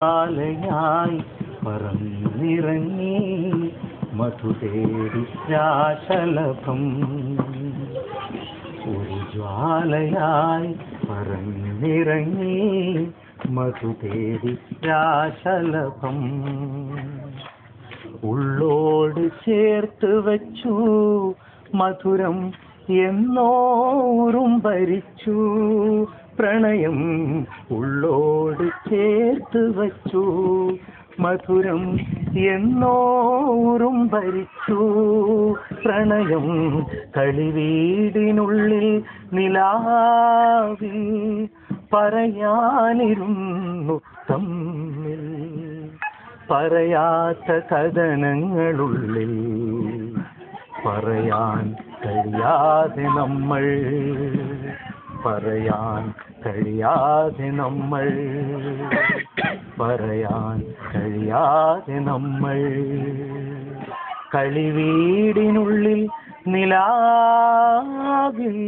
ായി പറന്നിറങ്ങി മധു തേടി രാശലഭം. ഒരു ജ്വാലയായി പറന്നിറങ്ങി മധു തേടി രാശലഭം. ഉള്ളോട് ചേർത്ത് വച്ചു മധുരം എന്നോറും ഭരിച്ചു പ്രണയം. ഉള്ളോട് ചേർത്ത് വച്ചു മധുരം എന്നോറും ഭരിച്ചു പ്രണയം. കളിവീടിനുള്ളിൽ നിലാവിൽ പറയാനിരുന്നു തമ്മിൽ, പറയാത്ത കഥനങ്ങളുള്ളിൽ പറയാൻ കഴിയാതെ നമ്മൾ, പറയാൻ കഴിയാതെ നമ്മൾ, പറയാൻ കഴിയാതെ നമ്മൾ. കളിവീടിനുള്ളിൽ നിലാവിൽ